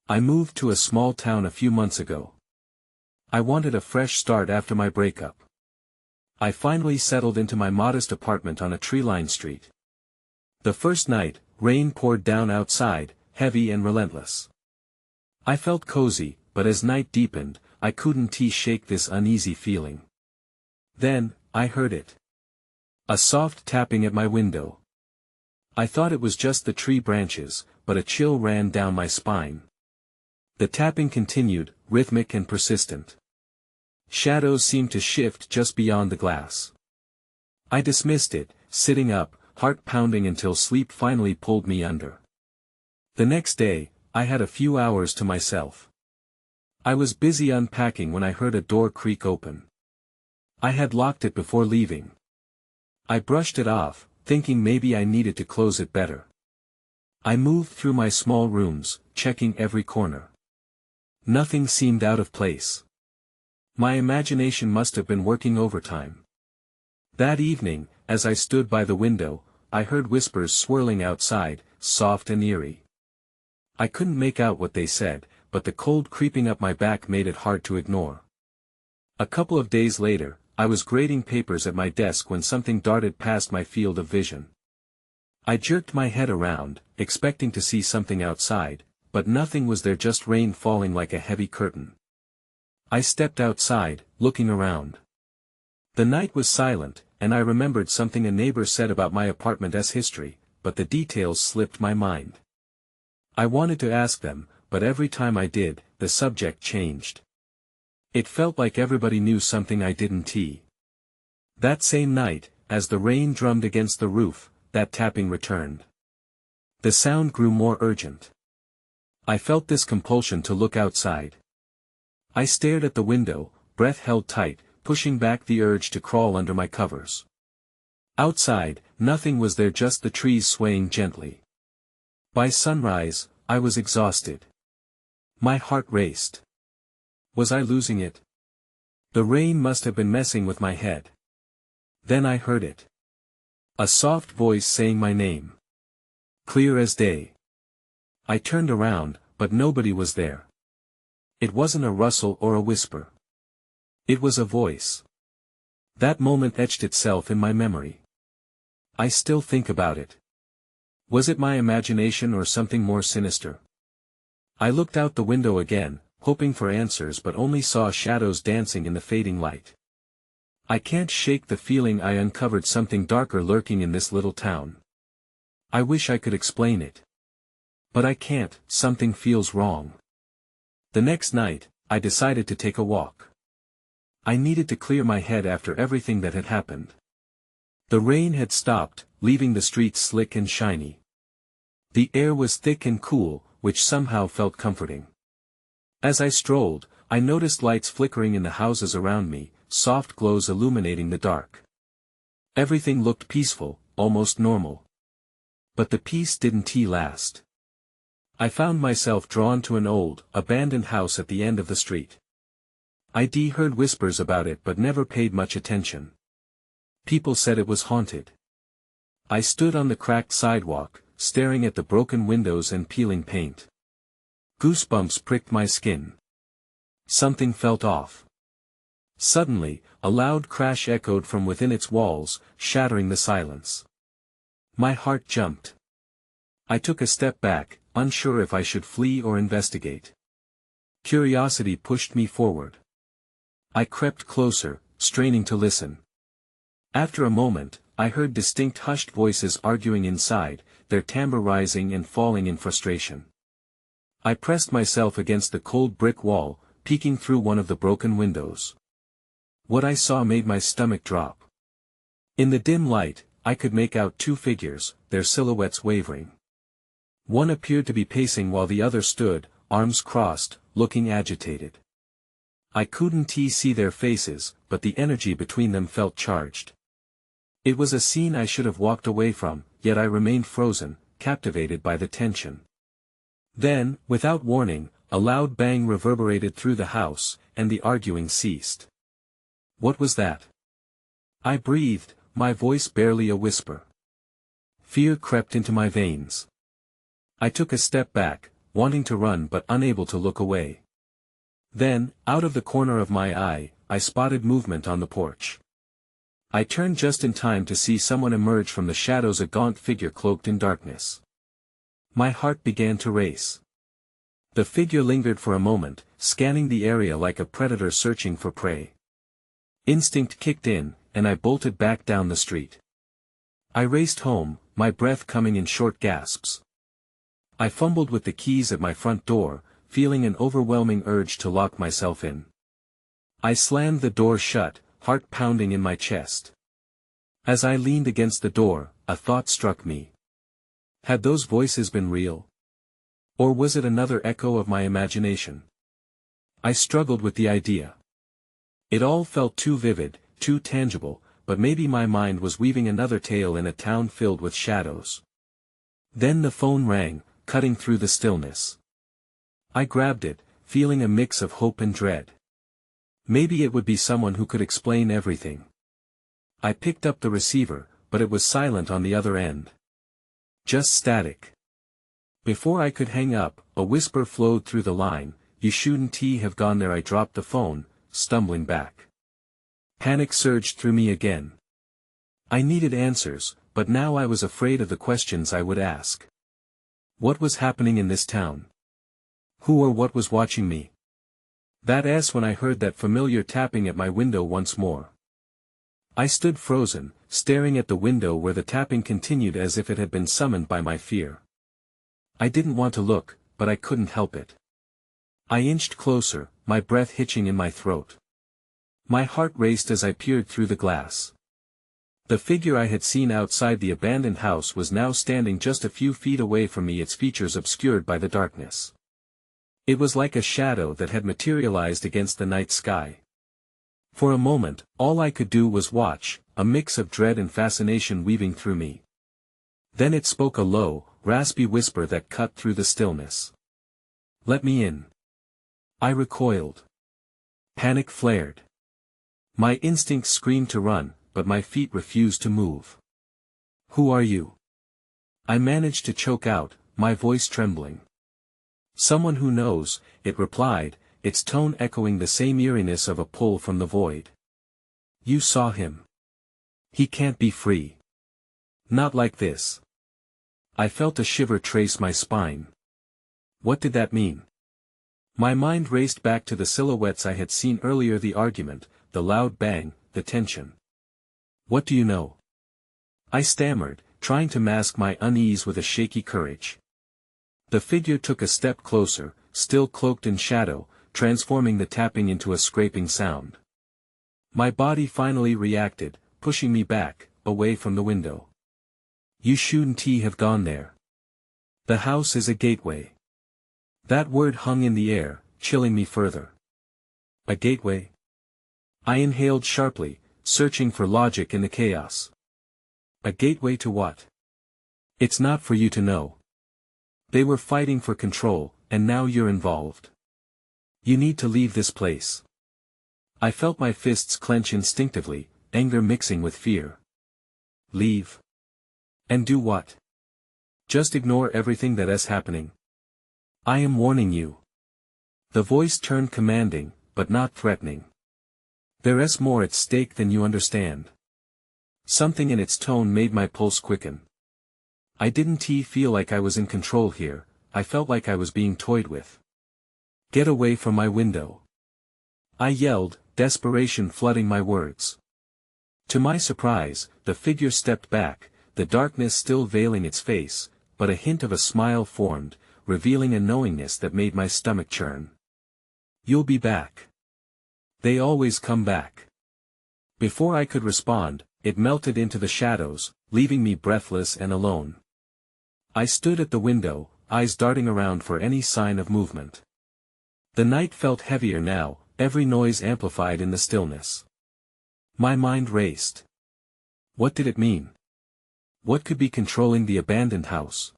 I moved to a small town a few months ago. I wanted a fresh start after my breakup. I finally settled into my modest apartment on a tree-lined street. The first night, rain poured down outside, heavy and relentless. I felt cozy, but as night deepened, I couldn't shake this uneasy feeling. Then, I heard it. A soft tapping at my window. I thought it was just the tree branches, but a chill ran down my spine. The tapping continued, rhythmic and persistent. Shadows seemed to shift just beyond the glass. I dismissed it, sitting up, heart pounding until sleep finally pulled me under. The next day, I had a few hours to myself. I was busy unpacking when I heard a door creak open. I had locked it before leaving. I brushed it off, thinking maybe I needed to close it better. I moved through my small rooms, checking every corner. Nothing seemed out of place. My imagination must have been working overtime. That evening, as I stood by the window, I heard whispers swirling outside, soft and eerie. I couldn't make out what they said, but the cold creeping up my back made it hard to ignore. A couple of days later, I was grading papers at my desk when something darted past my field of vision. I jerked my head around, expecting to see something outside, but nothing was there, just rain falling like a heavy curtain. I stepped outside, looking around. The night was silent, and I remembered something a neighbor said about my apartment's history, but the details slipped my mind. I wanted to ask them, but every time I did, the subject changed. It felt like everybody knew something I didn't. That same night, as the rain drummed against the roof, that tapping returned. The sound grew more urgent. I felt this compulsion to look outside. I stared at the window, breath held tight, pushing back the urge to crawl under my covers. Outside, nothing was there, just the trees swaying gently. By sunrise, I was exhausted. My heart raced. Was I losing it? The rain must have been messing with my head. Then I heard it. A soft voice saying my name. Clear as day. I turned around, but nobody was there. It wasn't a rustle or a whisper. It was a voice. That moment etched itself in my memory. I still think about it. Was it my imagination or something more sinister? I looked out the window again, hoping for answers, but only saw shadows dancing in the fading light. I can't shake the feeling I uncovered something darker lurking in this little town. I wish I could explain it. But I can't. Something feels wrong. The next night, I decided to take a walk. I needed to clear my head after everything that had happened. The rain had stopped, leaving the streets slick and shiny. The air was thick and cool, which somehow felt comforting. As I strolled, I noticed lights flickering in the houses around me, soft glows illuminating the dark. Everything looked peaceful, almost normal. But the peace didn't last. I found myself drawn to an old, abandoned house at the end of the street. I'd heard whispers about it but never paid much attention. People said it was haunted. I stood on the cracked sidewalk, staring at the broken windows and peeling paint. Goosebumps pricked my skin. Something felt off. Suddenly, a loud crash echoed from within its walls, shattering the silence. My heart jumped. I took a step back, unsure if I should flee or investigate. Curiosity pushed me forward. I crept closer, straining to listen. After a moment, I heard distinct hushed voices arguing inside, their timbre rising and falling in frustration. I pressed myself against the cold brick wall, peeking through one of the broken windows. What I saw made my stomach drop. In the dim light, I could make out two figures, their silhouettes wavering. One appeared to be pacing while the other stood, arms crossed, looking agitated. I couldn't see their faces, but the energy between them felt charged. It was a scene I should have walked away from, yet I remained frozen, captivated by the tension. Then, without warning, a loud bang reverberated through the house, and the arguing ceased. What was that? I breathed, my voice barely a whisper. Fear crept into my veins. I took a step back, wanting to run but unable to look away. Then, out of the corner of my eye, I spotted movement on the porch. I turned just in time to see someone emerge from the shadows, a gaunt figure cloaked in darkness. My heart began to race. The figure lingered for a moment, scanning the area like a predator searching for prey. Instinct kicked in, and I bolted back down the street. I raced home, my breath coming in short gasps. I fumbled with the keys at my front door, feeling an overwhelming urge to lock myself in. I slammed the door shut, heart pounding in my chest. As I leaned against the door, a thought struck me. Had those voices been real? Or was it another echo of my imagination? I struggled with the idea. It all felt too vivid, too tangible, but maybe my mind was weaving another tale in a town filled with shadows. Then the phone rang, cutting through the stillness. I grabbed it, feeling a mix of hope and dread. Maybe it would be someone who could explain everything. I picked up the receiver, but it was silent on the other end. Just static. Before I could hang up, a whisper flowed through the line, "You shouldn't have gone there." I dropped the phone, stumbling back. Panic surged through me again. I needed answers, but now I was afraid of the questions I would ask. What was happening in this town? Who or what was watching me? When I heard that familiar tapping at my window once more. I stood frozen, staring at the window where the tapping continued as if it had been summoned by my fear. I didn't want to look, but I couldn't help it. I inched closer, my breath hitching in my throat. My heart raced as I peered through the glass. The figure I had seen outside the abandoned house was now standing just a few feet away from me, its features obscured by the darkness. It was like a shadow that had materialized against the night sky. For a moment, all I could do was watch, a mix of dread and fascination weaving through me. Then it spoke, a low, raspy whisper that cut through the stillness. "Let me in." I recoiled. Panic flared. My instincts screamed to run, but my feet refused to move. "Who are you?" I managed to choke out, my voice trembling. "Someone who knows," it replied, its tone echoing the same eeriness of a pull from the void. "You saw him. He can't be free. Not like this." I felt a shiver trace my spine. What did that mean? My mind raced back to the silhouettes I had seen earlier, the argument, the loud bang, the tension. "What do you know?" I stammered, trying to mask my unease with a shaky courage. The figure took a step closer, still cloaked in shadow, transforming the tapping into a scraping sound. My body finally reacted, pushing me back, away from the window. "You shouldn't have gone there. The house is a gateway." That word hung in the air, chilling me further. A gateway? I inhaled sharply, searching for logic in the chaos. A gateway to what? "It's not for you to know. They were fighting for control, and now you're involved. You need to leave this place." I felt my fists clench instinctively, anger mixing with fear. Leave? And do what? Just ignore everything that is happening? "I am warning you." The voice turned commanding, but not threatening. "There is more at stake than you understand." Something in its tone made my pulse quicken. I didn't feel like I was in control here, I felt like I was being toyed with. "Get away from my window!" I yelled, desperation flooding my words. To my surprise, the figure stepped back, the darkness still veiling its face, but a hint of a smile formed, revealing a knowingness that made my stomach churn. "You'll be back. They always come back." Before I could respond, it melted into the shadows, leaving me breathless and alone. I stood at the window, eyes darting around for any sign of movement. The night felt heavier now, every noise amplified in the stillness. My mind raced. What did it mean? What could be controlling the abandoned house?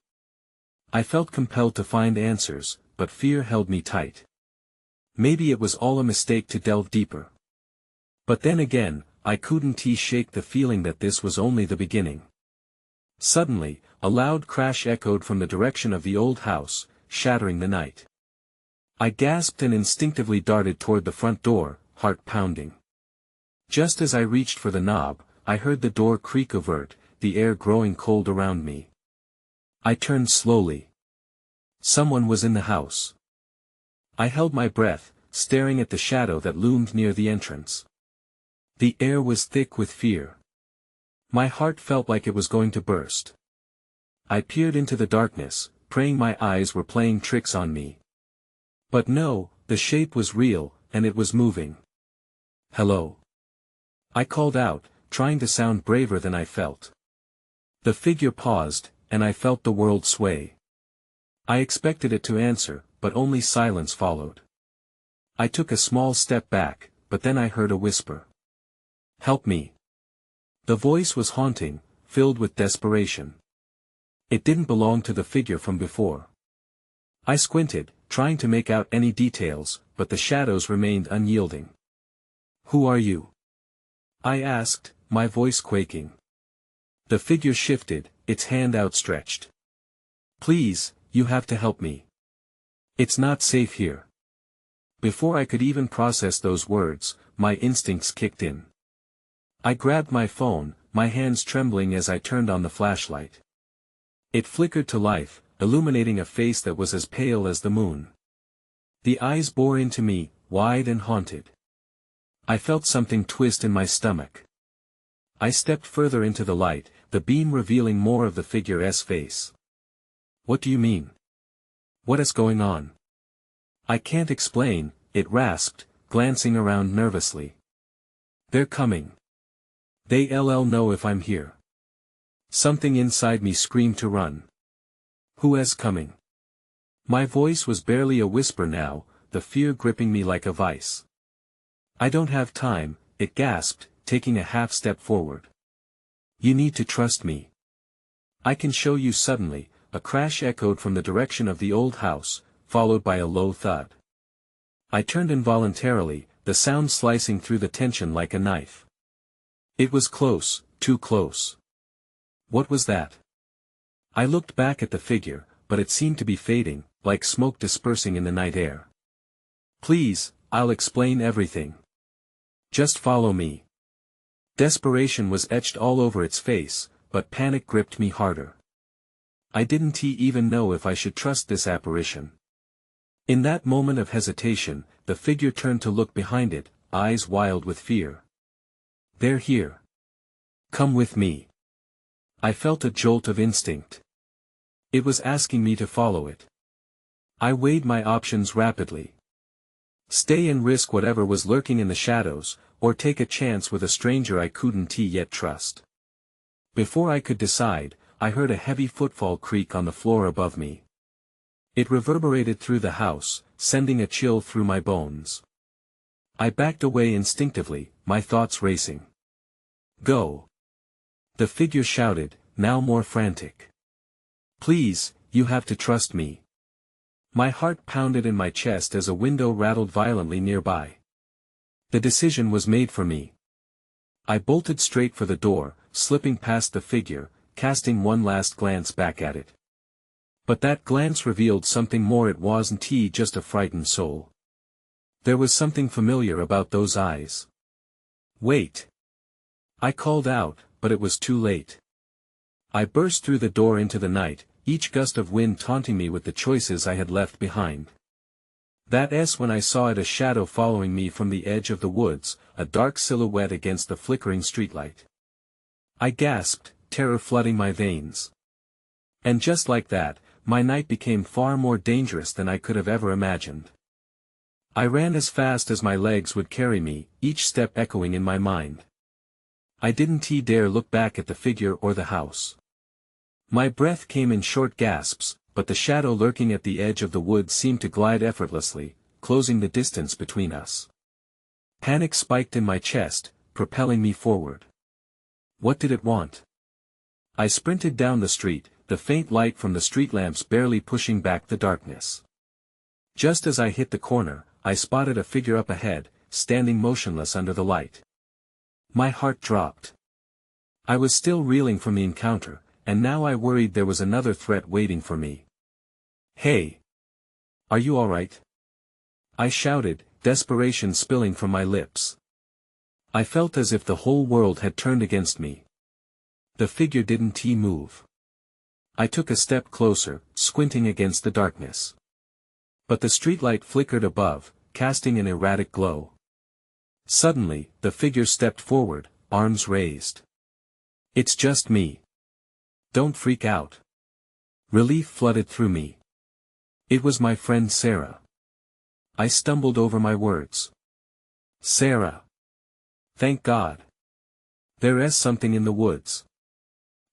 I felt compelled to find answers, but fear held me tight. Maybe it was all a mistake to delve deeper. But then again, I couldn't shake the feeling that this was only the beginning. Suddenly, a loud crash echoed from the direction of the old house, shattering the night. I gasped and instinctively darted toward the front door, heart pounding. Just as I reached for the knob, I heard the door creak overt, the air growing cold around me. I turned slowly. Someone was in the house. I held my breath, staring at the shadow that loomed near the entrance. The air was thick with fear. My heart felt like it was going to burst. I peered into the darkness, praying my eyes were playing tricks on me. But no, the shape was real, and it was moving. "Hello." I called out, trying to sound braver than I felt. The figure paused, and I felt the world sway. I expected it to answer, but only silence followed. I took a small step back, but then I heard a whisper. "Help me." The voice was haunting, filled with desperation. It didn't belong to the figure from before. I squinted, trying to make out any details, but the shadows remained unyielding. "Who are you?" I asked, my voice quaking. The figure shifted, its hand outstretched. "Please, you have to help me. It's not safe here." Before I could even process those words, my instincts kicked in. I grabbed my phone, my hands trembling as I turned on the flashlight. It flickered to life, illuminating a face that was as pale as the moon. The eyes bore into me, wide and haunted. I felt something twist in my stomach. I stepped further into the light, the beam revealing more of the figure's face. "What do you mean? What is going on?" "I can't explain," it rasped, glancing around nervously. "They're coming. They'll know if I'm here." Something inside me screamed to run. "Who is coming?" My voice was barely a whisper now, the fear gripping me like a vice. "I don't have time," it gasped, taking a half step forward. "You need to trust me. I can show you." Suddenly, a crash echoed from the direction of the old house, followed by a low thud. I turned involuntarily, the sound slicing through the tension like a knife. It was close, too close. What was that? I looked back at the figure, but it seemed to be fading, like smoke dispersing in the night air. "Please, I'll explain everything. Just follow me." Desperation was etched all over its face, but panic gripped me harder. I didn't even know if I should trust this apparition. In that moment of hesitation, the figure turned to look behind it, eyes wild with fear. "They're here. Come with me." I felt a jolt of instinct. It was asking me to follow it. I weighed my options rapidly. Stay and risk whatever was lurking in the shadows, or take a chance with a stranger I couldn't yet trust. Before I could decide, I heard a heavy footfall creak on the floor above me. It reverberated through the house, sending a chill through my bones. I backed away instinctively, my thoughts racing. "Go!" the figure shouted, now more frantic. "Please, you have to trust me." My heart pounded in my chest as a window rattled violently nearby. The decision was made for me. I bolted straight for the door, slipping past the figure, casting one last glance back at it. But that glance revealed something more. It wasn't just a frightened soul. There was something familiar about those eyes. "Wait!" I called out, but it was too late. I burst through the door into the night, each gust of wind taunting me with the choices I had left behind. That's when I saw it, a shadow following me from the edge of the woods, a dark silhouette against the flickering streetlight. I gasped, terror flooding my veins. And just like that, my night became far more dangerous than I could have ever imagined. I ran as fast as my legs would carry me, each step echoing in my mind. I didn't dare look back at the figure or the house. My breath came in short gasps, but the shadow lurking at the edge of the woods seemed to glide effortlessly, closing the distance between us. Panic spiked in my chest, propelling me forward. What did it want? I sprinted down the street, the faint light from the street lamps barely pushing back the darkness. Just as I hit the corner, I spotted a figure up ahead, standing motionless under the light. My heart dropped. I was still reeling from the encounter, and now I worried there was another threat waiting for me. "Hey!" Are you alright? I shouted, desperation spilling from my lips. I felt as if the whole world had turned against me. The figure didn't move. I took a step closer, squinting against the darkness. But the streetlight flickered above, casting an erratic glow. Suddenly, the figure stepped forward, arms raised. It's just me. Don't freak out. Relief flooded through me. It was my friend Sarah. I stumbled over my words. Sarah. Thank God. There's something in the woods.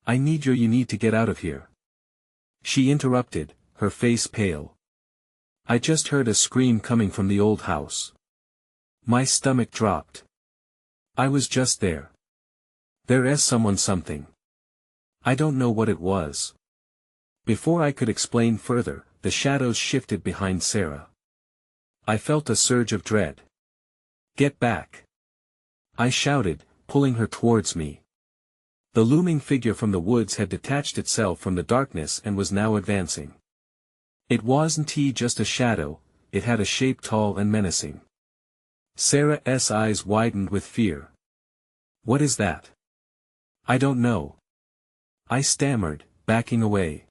You need to get out of here. She interrupted, her face pale. I just heard a scream coming from the old house. My stomach dropped. I was just there. There's something. I don't know what it was. Before I could explain further, the shadows shifted behind Sarah. I felt a surge of dread. Get back. I shouted, pulling her towards me. The looming figure from the woods had detached itself from the darkness and was now advancing. It wasn't just a shadow, it had a shape tall and menacing. Sarah's eyes widened with fear. What is that? I don't know. I stammered, backing away.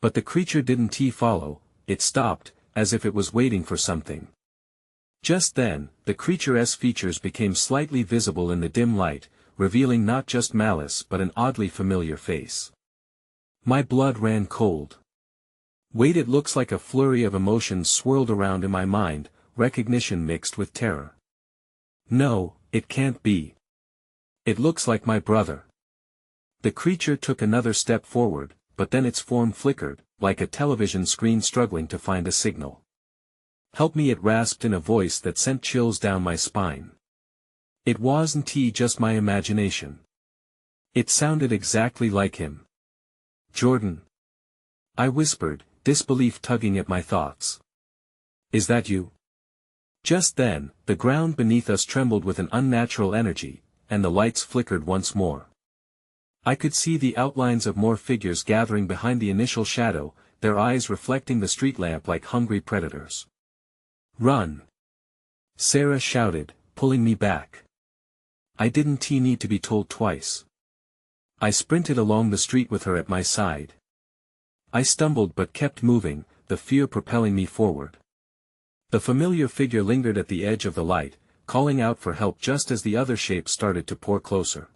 But the creature didn't follow, it stopped, as if it was waiting for something. Just then, the creature's features became slightly visible in the dim light, revealing not just malice but an oddly familiar face. My blood ran cold. Wait, it looks like a flurry of emotions swirled around in my mind, recognition mixed with terror. No, it can't be. It looks like my brother. The creature took another step forward, but then its form flickered, like a television screen struggling to find a signal. Help me, it rasped in a voice that sent chills down my spine. It wasn't just my imagination. It sounded exactly like him. Jordan. I whispered, disbelief tugging at my thoughts. Is that you? Just then, the ground beneath us trembled with an unnatural energy, and the lights flickered once more. I could see the outlines of more figures gathering behind the initial shadow, their eyes reflecting the street lamp like hungry predators. Run! Sarah shouted, pulling me back. I didn't need to be told twice. I sprinted along the street with her at my side. I stumbled but kept moving, the fear propelling me forward. The familiar figure lingered at the edge of the light, calling out for help just as the other shapes started to pour closer.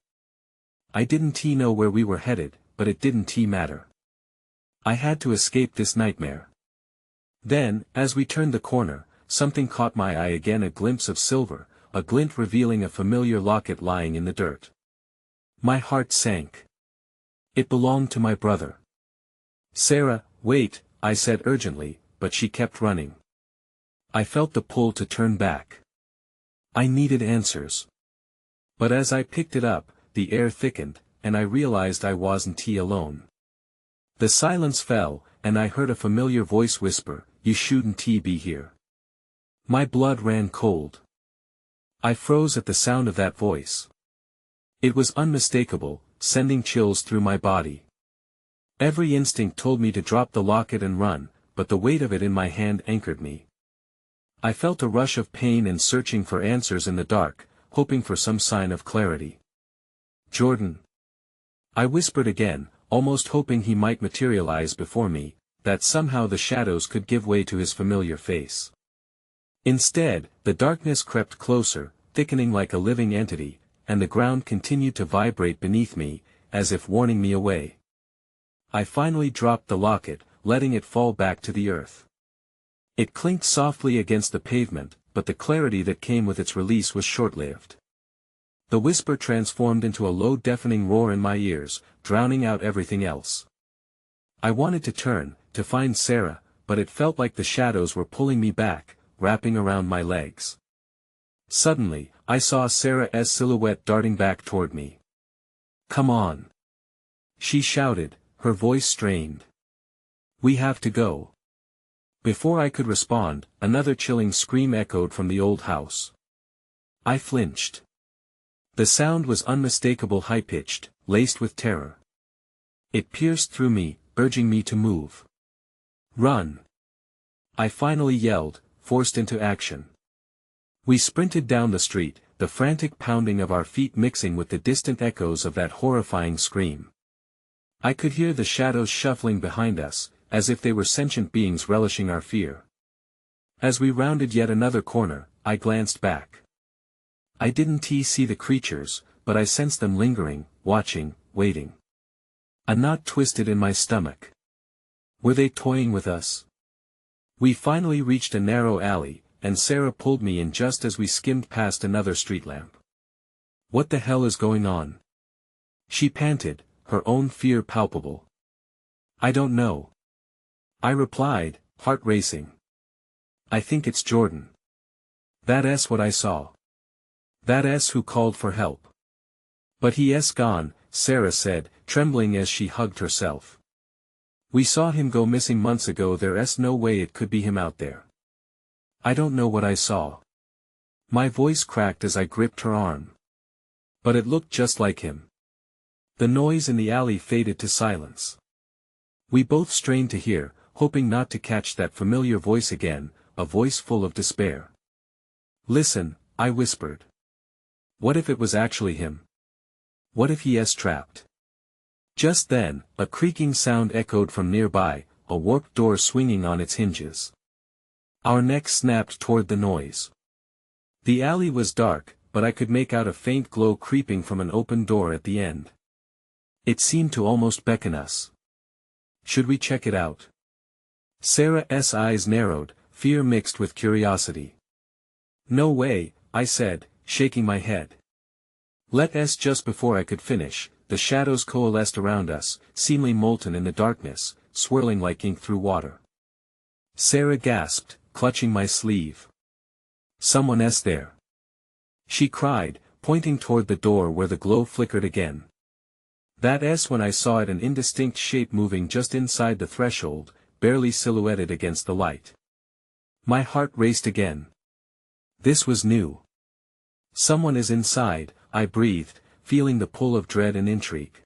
I didn't know where we were headed, but it didn't matter. I had to escape this nightmare. Then, as we turned the corner, something caught my eye again, a glimpse of silver, a glint revealing a familiar locket lying in the dirt. My heart sank. It belonged to my brother. Sarah, wait, I said urgently, but she kept running. I felt the pull to turn back. I needed answers. But as I picked it up, the air thickened, and I realized I wasn't alone. The silence fell, and I heard a familiar voice whisper, "You shouldn't be here." My blood ran cold. I froze at the sound of that voice. It was unmistakable, sending chills through my body. Every instinct told me to drop the locket and run, but the weight of it in my hand anchored me. I felt a rush of pain and searching for answers in the dark, hoping for some sign of clarity. Jordan. I whispered again, almost hoping he might materialize before me, that somehow the shadows could give way to his familiar face. Instead, the darkness crept closer, thickening like a living entity, and the ground continued to vibrate beneath me, as if warning me away. I finally dropped the locket, letting it fall back to the earth. It clinked softly against the pavement, but the clarity that came with its release was short-lived. The whisper transformed into a low deafening roar in my ears, drowning out everything else. I wanted to turn, to find Sarah, but it felt like the shadows were pulling me back, wrapping around my legs. Suddenly, I saw Sarah's silhouette darting back toward me. "Come on!" she shouted, her voice strained. "We have to go." Before I could respond, another chilling scream echoed from the old house. I flinched. The sound was unmistakable, high-pitched, laced with terror. It pierced through me, urging me to move. Run! I finally yelled, forced into action. We sprinted down the street, the frantic pounding of our feet mixing with the distant echoes of that horrifying scream. I could hear the shadows shuffling behind us, as if they were sentient beings relishing our fear. As we rounded yet another corner, I glanced back. I didn't see the creatures, but I sensed them lingering, watching, waiting. A knot twisted in my stomach. Were they toying with us? We finally reached a narrow alley, and Sarah pulled me in just as we skimmed past another street lamp. What the hell is going on? She panted, her own fear palpable. I don't know. I replied, heart racing. I think it's Jordan. That's what I saw. That's who called for help. But he's gone, Sarah said, trembling as she hugged herself. We saw him go missing months ago. There's no way it could be him out there. I don't know what I saw. My voice cracked as I gripped her arm. But it looked just like him. The noise in the alley faded to silence. We both strained to hear, hoping not to catch that familiar voice again, a voice full of despair. Listen, I whispered. What if it was actually him? What if he's trapped? Just then, a creaking sound echoed from nearby, a warped door swinging on its hinges. Our necks snapped toward the noise. The alley was dark, but I could make out a faint glow creeping from an open door at the end. It seemed to almost beckon us. Should we check it out? Sarah's eyes narrowed, fear mixed with curiosity. No way, I said, shaking my head. Just before I could finish, the shadows coalesced around us, seemingly molten in the darkness, swirling like ink through water. Sarah gasped, clutching my sleeve. Someone's there. She cried, pointing toward the door where the glow flickered again. That's when I saw it, an indistinct shape moving just inside the threshold, barely silhouetted against the light. My heart raced again. This was new. Someone is inside, I breathed, feeling the pull of dread and intrigue.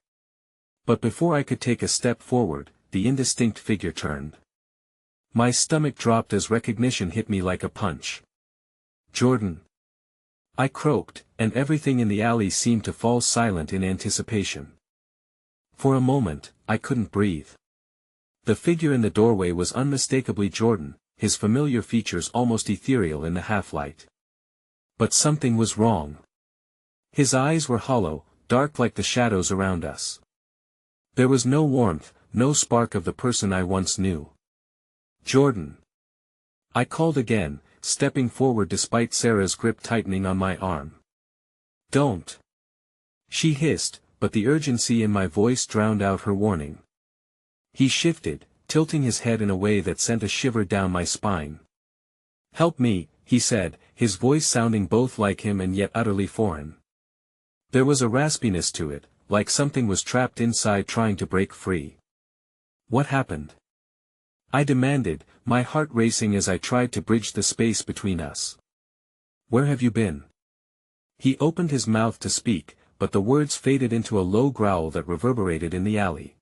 But before I could take a step forward, the indistinct figure turned. My stomach dropped as recognition hit me like a punch. Jordan. I croaked, and everything in the alley seemed to fall silent in anticipation. For a moment, I couldn't breathe. The figure in the doorway was unmistakably Jordan, his familiar features almost ethereal in the half-light. But something was wrong. His eyes were hollow, dark like the shadows around us. There was no warmth, no spark of the person I once knew. Jordan. I called again, stepping forward despite Sarah's grip tightening on my arm. Don't. She hissed, but the urgency in my voice drowned out her warning. He shifted, tilting his head in a way that sent a shiver down my spine. Help me, he said, his voice sounding both like him and yet utterly foreign. There was a raspiness to it, like something was trapped inside trying to break free. What happened? I demanded, my heart racing as I tried to bridge the space between us. Where have you been? He opened his mouth to speak, but the words faded into a low growl that reverberated in the alley.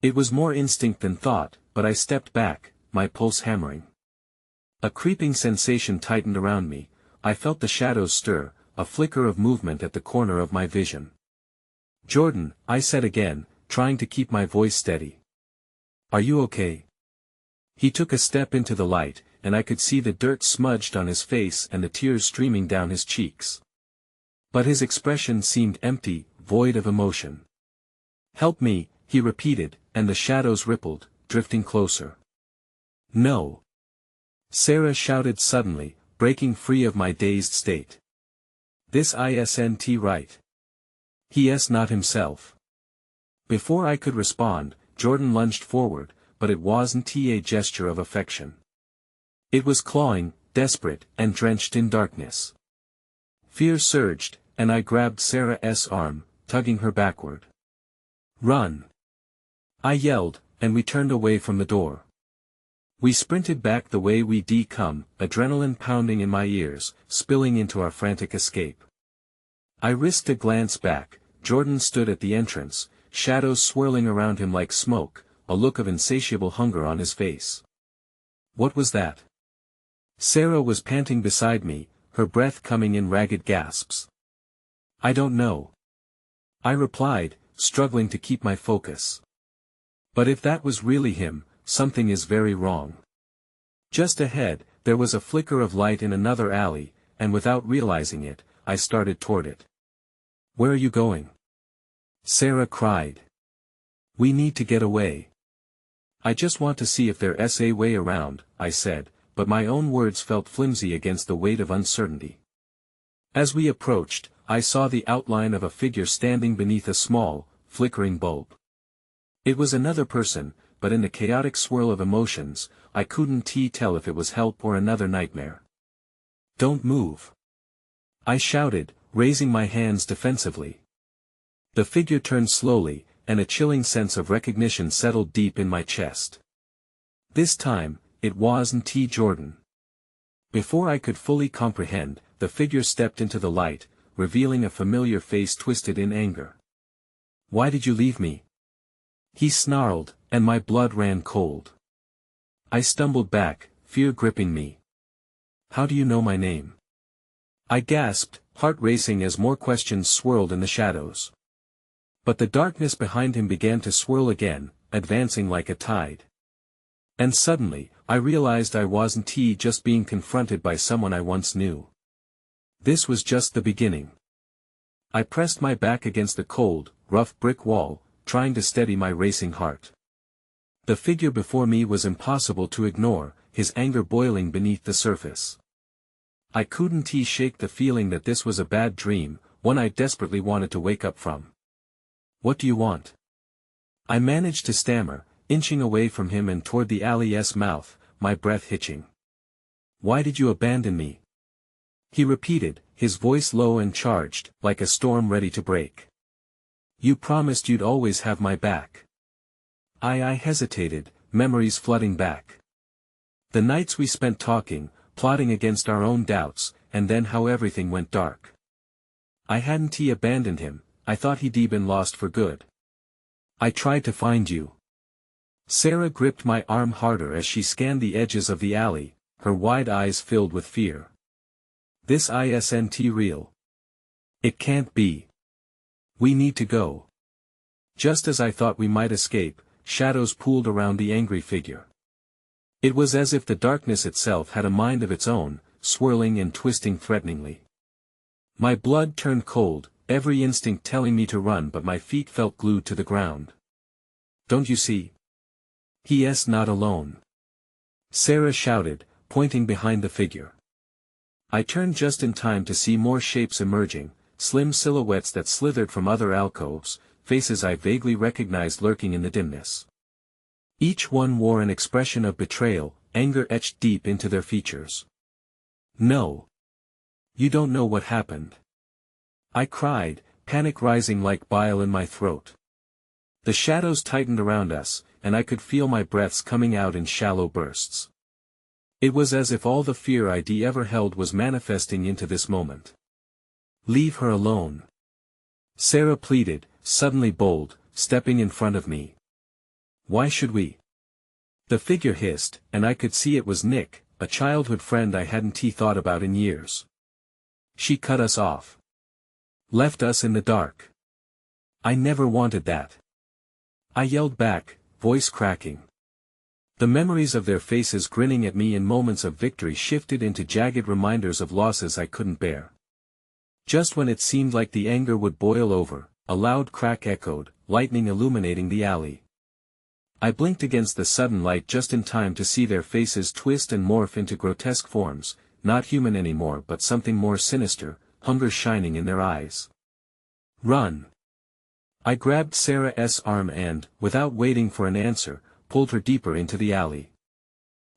It was more instinct than thought, but I stepped back, my pulse hammering. A creeping sensation tightened around me, I felt the shadows stir, a flicker of movement at the corner of my vision. Jordan, I said again, trying to keep my voice steady. Are you okay? He took a step into the light, and I could see the dirt smudged on his face and the tears streaming down his cheeks. But his expression seemed empty, void of emotion. Help me, he repeated, and the shadows rippled, drifting closer. No. Sarah shouted suddenly, breaking free of my dazed state. This isn't right. He's not himself. Before I could respond, Jordan lunged forward, but it wasn't a gesture of affection. It was clawing, desperate, and drenched in darkness. Fear surged, and I grabbed Sarah's arm, tugging her backward. Run! I yelled, and we turned away from the door. We sprinted back the way we'd come, adrenaline pounding in my ears, spilling into our frantic escape. I risked a glance back. Jordan stood at the entrance, shadows swirling around him like smoke, a look of insatiable hunger on his face. What was that? Sarah was panting beside me, her breath coming in ragged gasps. I don't know. I replied, struggling to keep my focus. But if that was really him, something is very wrong. Just ahead, there was a flicker of light in another alley, and without realizing it, I started toward it. Where are you going? Sarah cried. We need to get away. I just want to see if there's a way around, I said, but my own words felt flimsy against the weight of uncertainty. As we approached, I saw the outline of a figure standing beneath a small, flickering bulb. It was another person, but in the chaotic swirl of emotions, I couldn't tell if it was help or another nightmare. Don't move. I shouted, raising my hands defensively. The figure turned slowly, and a chilling sense of recognition settled deep in my chest. This time, it wasn't Jordan. Before I could fully comprehend, the figure stepped into the light, revealing a familiar face twisted in anger. Why did you leave me? He snarled, and my blood ran cold. I stumbled back, fear gripping me. How do you know my name? I gasped, heart racing as more questions swirled in the shadows. But the darkness behind him began to swirl again, advancing like a tide. And suddenly, I realized I wasn't just being confronted by someone I once knew. This was just the beginning. I pressed my back against the cold, rough brick wall, trying to steady my racing heart. The figure before me was impossible to ignore, his anger boiling beneath the surface. I couldn't shake the feeling that this was a bad dream, one I desperately wanted to wake up from. What do you want? I managed to stammer, inching away from him and toward the alley's mouth, my breath hitching. Why did you abandon me? He repeated, his voice low and charged, like a storm ready to break. You promised you'd always have my back. I hesitated, memories flooding back. The nights we spent talking, plotting against our own doubts, and then how everything went dark. I hadn't abandoned him, I thought he'd been lost for good. I tried to find you. Sarah gripped my arm harder as she scanned the edges of the alley, her wide eyes filled with fear. This isn't real. It can't be. We need to go. Just as I thought we might escape, shadows pooled around the angry figure. It was as if the darkness itself had a mind of its own, swirling and twisting threateningly. My blood turned cold, every instinct telling me to run, but my feet felt glued to the ground. Don't you see? He's not alone. Sarah shouted, pointing behind the figure. I turned just in time to see more shapes emerging, slim silhouettes that slithered from other alcoves, faces I vaguely recognized lurking in the dimness. Each one wore an expression of betrayal, anger etched deep into their features. No. You don't know what happened. I cried, panic rising like bile in my throat. The shadows tightened around us, and I could feel my breaths coming out in shallow bursts. It was as if all the fear I'd ever held was manifesting into this moment. Leave her alone. Sarah pleaded, suddenly bold, stepping in front of me. Why should we? The figure hissed, and I could see it was Nick, a childhood friend I hadn't thought about in years. She cut us off. Left us in the dark. I never wanted that. I yelled back, voice cracking. The memories of their faces grinning at me in moments of victory shifted into jagged reminders of losses I couldn't bear. Just when it seemed like the anger would boil over, a loud crack echoed, lightning illuminating the alley. I blinked against the sudden light just in time to see their faces twist and morph into grotesque forms, not human anymore but something more sinister, hunger shining in their eyes. Run! I grabbed Sarah's arm and, without waiting for an answer, pulled her deeper into the alley.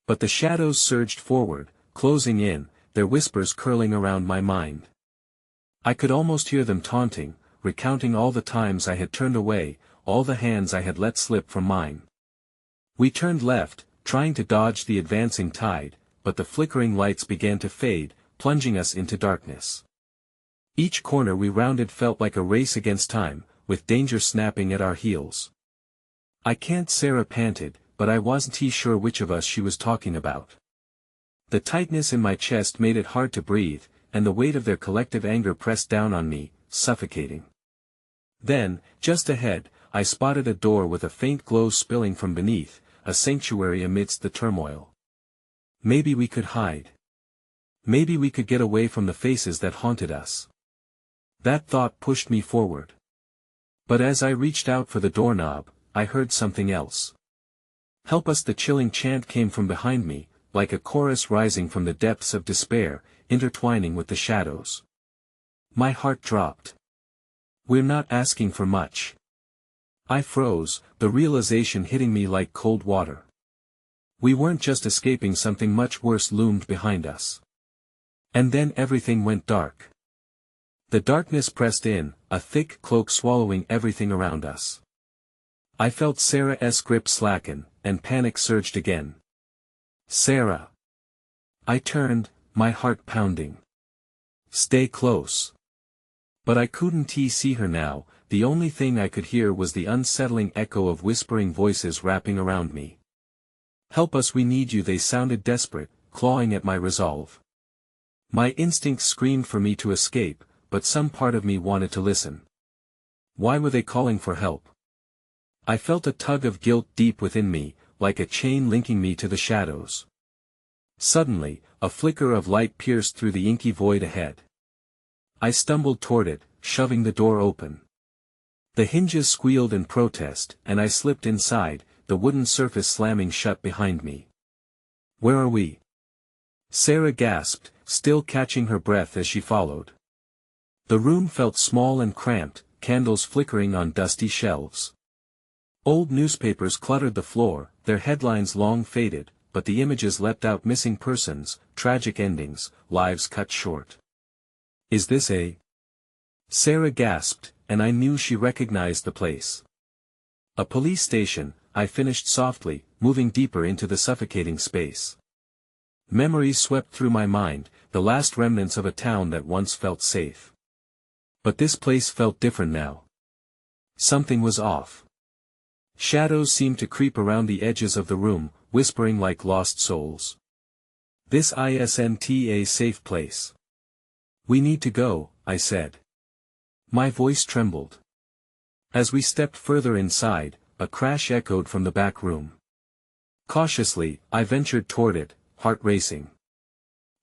But the shadows surged forward, closing in, their whispers curling around my mind. I could almost hear them taunting, recounting all the times I had turned away, all the hands I had let slip from mine. We turned left, trying to dodge the advancing tide, but the flickering lights began to fade, plunging us into darkness. Each corner we rounded felt like a race against time, with danger snapping at our heels. I can't, Sarah panted, but I wasn't sure which of us she was talking about. The tightness in my chest made it hard to breathe, and the weight of their collective anger pressed down on me, suffocating. Then, just ahead, I spotted a door with a faint glow spilling from beneath, a sanctuary amidst the turmoil. Maybe we could hide. Maybe we could get away from the faces that haunted us. That thought pushed me forward. But as I reached out for the doorknob, I heard something else. "Help us!" The chilling chant came from behind me, like a chorus rising from the depths of despair, intertwining with the shadows. My heart dropped. "We're not asking for much." I froze, the realization hitting me like cold water. We weren't just escaping, something much worse loomed behind us. And then everything went dark. The darkness pressed in, a thick cloak swallowing everything around us. I felt Sarah's grip slacken, and panic surged again. "Sarah!" I turned, my heart pounding. "Stay close." But I couldn't see her now. The only thing I could hear was the unsettling echo of whispering voices wrapping around me. "Help us, we need you," they sounded desperate, clawing at my resolve. My instincts screamed for me to escape, but some part of me wanted to listen. Why were they calling for help? I felt a tug of guilt deep within me, like a chain linking me to the shadows. Suddenly, a flicker of light pierced through the inky void ahead. I stumbled toward it, shoving the door open. The hinges squealed in protest, and I slipped inside, the wooden surface slamming shut behind me. "Where are we?" Sarah gasped, still catching her breath as she followed. The room felt small and cramped, candles flickering on dusty shelves. Old newspapers cluttered the floor, their headlines long faded, but the images leapt out: missing persons, tragic endings, lives cut short. "Is this a—" Sarah gasped, and I knew she recognized the place. "A police station," I finished softly, moving deeper into the suffocating space. Memories swept through my mind, the last remnants of a town that once felt safe. But this place felt different now. Something was off. Shadows seemed to creep around the edges of the room, whispering like lost souls. "This isn't a safe place." "We need to go," I said. My voice trembled. As we stepped further inside, a crash echoed from the back room. Cautiously, I ventured toward it, heart racing.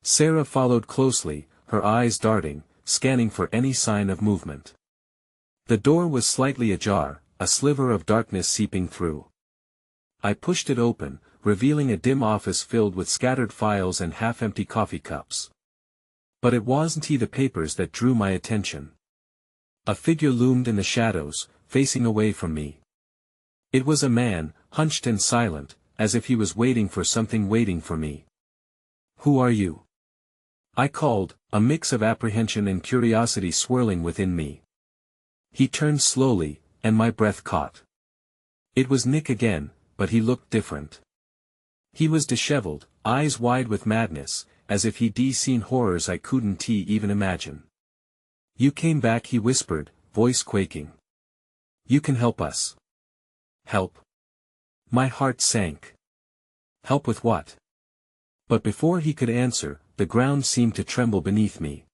Sarah followed closely, her eyes darting, scanning for any sign of movement. The door was slightly ajar, a sliver of darkness seeping through. I pushed it open, revealing a dim office filled with scattered files and half-empty coffee cups. But it wasn't the papers that drew my attention. A figure loomed in the shadows, facing away from me. It was a man, hunched and silent, as if he was waiting for something, waiting for me. "Who are you?" I called, a mix of apprehension and curiosity swirling within me. He turned slowly, and my breath caught. It was Nick again, but he looked different. He was disheveled, eyes wide with madness, as if he'd seen horrors I couldn't even imagine. "You came back," he whispered, voice quaking. "You can help us." "Help?" My heart sank. Help with what? But before he could answer, the ground seemed to tremble beneath me.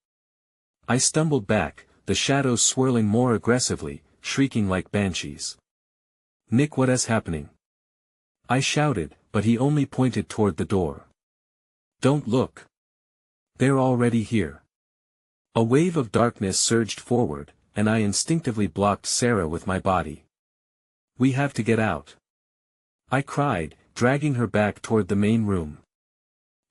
I stumbled back, the shadows swirling more aggressively, shrieking like banshees. "Nick, what is happening?" I shouted, but he only pointed toward the door. "Don't look. They're already here." A wave of darkness surged forward, and I instinctively blocked Sarah with my body. "We have to get out," I cried, dragging her back toward the main room.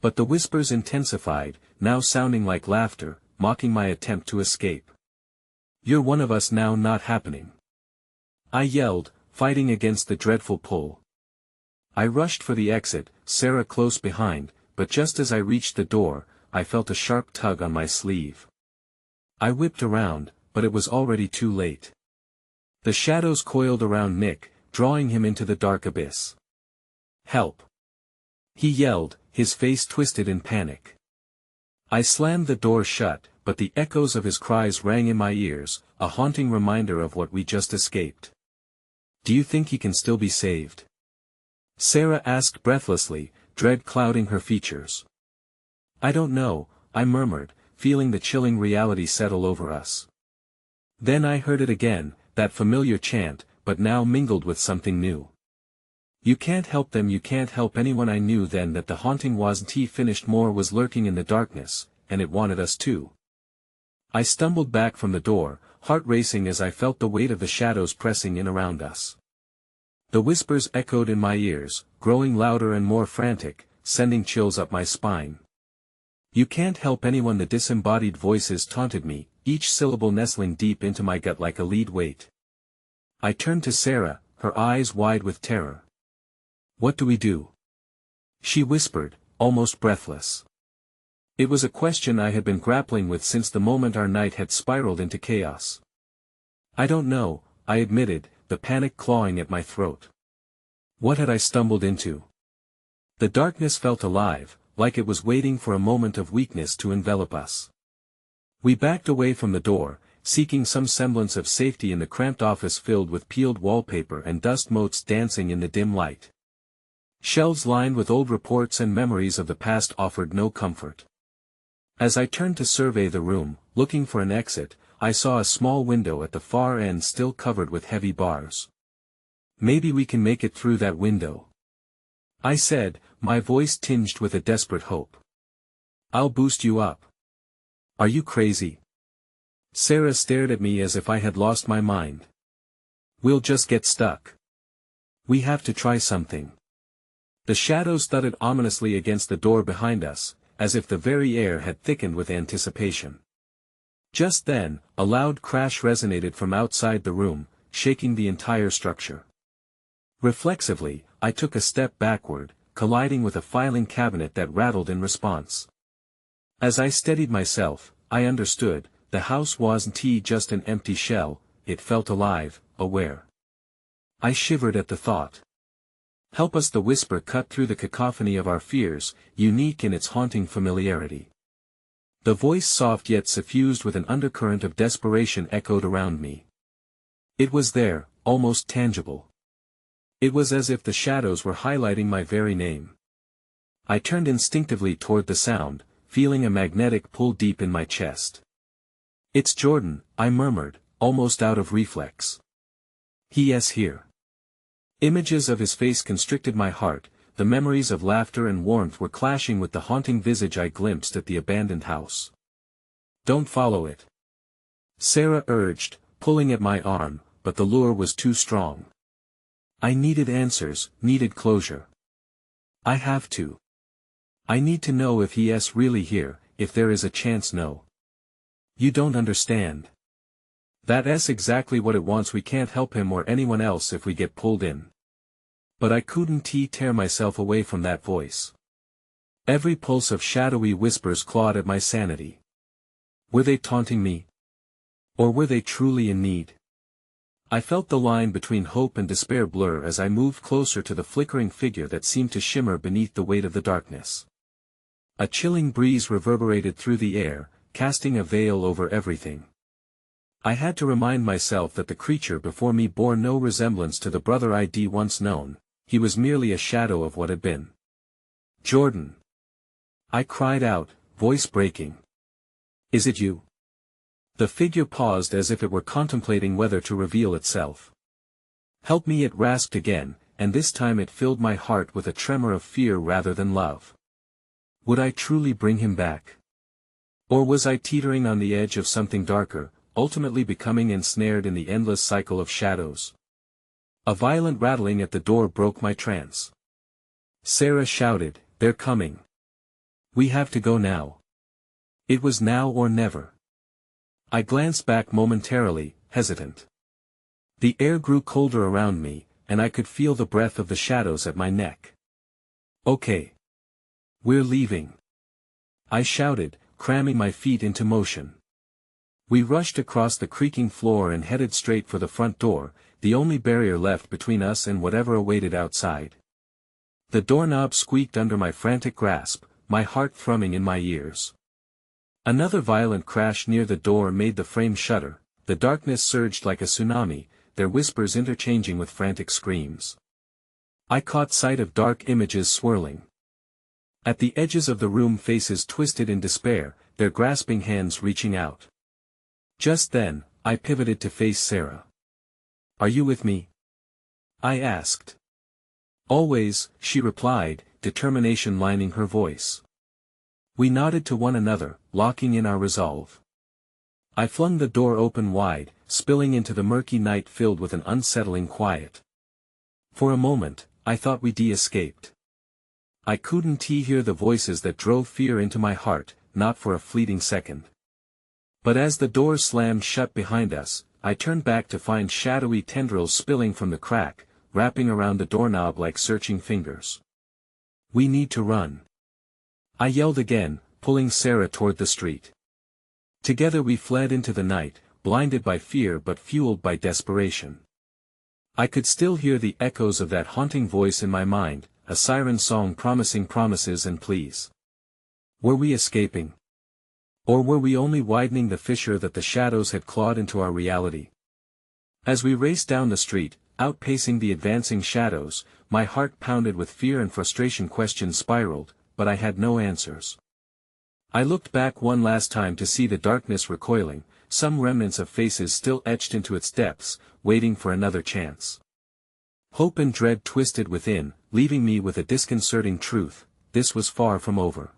But the whispers intensified, now sounding like laughter, mocking my attempt to escape. "You're one of us now, not happening," I yelled, fighting against the dreadful pull. I rushed for the exit, Sarah close behind, but just as I reached the door, I felt a sharp tug on my sleeve. I whipped around, but it was already too late. The shadows coiled around Nick, drawing him into the dark abyss. "Help!" he yelled, his face twisted in panic. I slammed the door shut, but the echoes of his cries rang in my ears, a haunting reminder of what we just escaped. "Do you think he can still be saved?" Sarah asked breathlessly, dread clouding her features. I don't know, I murmured, feeling the chilling reality settle over us. Then I heard it again, that familiar chant, but now mingled with something new. You can't help them, you can't help anyone. I knew then that the haunting wasn't finished. More was lurking in the darkness, and it wanted us too. I stumbled back from the door, heart racing as I felt the weight of the shadows pressing in around us. The whispers echoed in my ears, growing louder and more frantic, sending chills up my spine. You can't help anyone. The disembodied voices taunted me, each syllable nestling deep into my gut like a lead weight. I turned to Sarah, her eyes wide with terror. What do we do? She whispered, almost breathless. It was a question I had been grappling with since the moment our night had spiraled into chaos. I don't know, I admitted, the panic clawing at my throat. What had I stumbled into? The darkness felt alive, like it was waiting for a moment of weakness to envelop us. We backed away from the door, seeking some semblance of safety in the cramped office filled with peeled wallpaper and dust motes dancing in the dim light. Shelves lined with old reports and memories of the past offered no comfort. As I turned to survey the room, looking for an exit, I saw a small window at the far end still covered with heavy bars. Maybe we can make it through that window, I said, my voice tinged with a desperate hope. I'll boost you up. Are you crazy? Sarah stared at me as if I had lost my mind. We'll just get stuck. We have to try something. The shadows thudded ominously against the door behind us, as if the very air had thickened with anticipation. Just then, a loud crash resonated from outside the room, shaking the entire structure. Reflexively, I took a step backward, colliding with a filing cabinet that rattled in response. As I steadied myself, I understood, the house wasn't just an empty shell, it felt alive, aware. I shivered at the thought. Help us, the whisper cut through the cacophony of our fears, unique in its haunting familiarity. The voice, soft yet suffused with an undercurrent of desperation, echoed around me. It was there, almost tangible. It was as if the shadows were highlighting my very name. I turned instinctively toward the sound, feeling a magnetic pull deep in my chest. It's Jordan, I murmured, almost out of reflex. He's here. Images of his face constricted my heart, the memories of laughter and warmth were clashing with the haunting visage I glimpsed at the abandoned house. Don't follow it, Sarah urged, pulling at my arm, but the lure was too strong. I needed answers, needed closure. I have to. I need to know if he's really here, if there is a chance. No. You don't understand. That's exactly what it wants. We can't help him or anyone else if we get pulled in. But I couldn't tear myself away from that voice. Every pulse of shadowy whispers clawed at my sanity. Were they taunting me? Or were they truly in need? I felt the line between hope and despair blur as I moved closer to the flickering figure that seemed to shimmer beneath the weight of the darkness. A chilling breeze reverberated through the air, casting a veil over everything. I had to remind myself that the creature before me bore no resemblance to the brother I'd once known, he was merely a shadow of what had been. Jordan! I cried out, voice breaking. Is it you? The figure paused as if it were contemplating whether to reveal itself. Help me, it rasped again, and this time it filled my heart with a tremor of fear rather than love. Would I truly bring him back? Or was I teetering on the edge of something darker, ultimately becoming ensnared in the endless cycle of shadows? A violent rattling at the door broke my trance. Sarah shouted, "They're coming. We have to go now." It was now or never. I glanced back momentarily, hesitant. The air grew colder around me, and I could feel the breath of the shadows at my neck. Okay. We're leaving, I shouted, cramming my feet into motion. We rushed across the creaking floor and headed straight for the front door, the only barrier left between us and whatever awaited outside. The doorknob squeaked under my frantic grasp, my heart thrumming in my ears. Another violent crash near the door made the frame shudder, the darkness surged like a tsunami, their whispers interchanging with frantic screams. I caught sight of dark images swirling. At the edges of the room, faces twisted in despair, their grasping hands reaching out. Just then, I pivoted to face Sarah. "Are you with me?" I asked. "Always," she replied, determination lining her voice. We nodded to one another, locking in our resolve. I flung the door open wide, spilling into the murky night filled with an unsettling quiet. For a moment, I thought we'd escaped. I couldn't hear the voices that drove fear into my heart, not for a fleeting second. But as the door slammed shut behind us, I turned back to find shadowy tendrils spilling from the crack, wrapping around the doorknob like searching fingers. "We need to run," I yelled again, pulling Sarah toward the street. Together we fled into the night, blinded by fear but fueled by desperation. I could still hear the echoes of that haunting voice in my mind, a siren song promising promises and pleas. Were we escaping? Or were we only widening the fissure that the shadows had clawed into our reality? As we raced down the street, outpacing the advancing shadows, my heart pounded with fear and frustration. Questions spiraled, but I had no answers. I looked back one last time to see the darkness recoiling, some remnants of faces still etched into its depths, waiting for another chance. Hope and dread twisted within, leaving me with a disconcerting truth: this was far from over.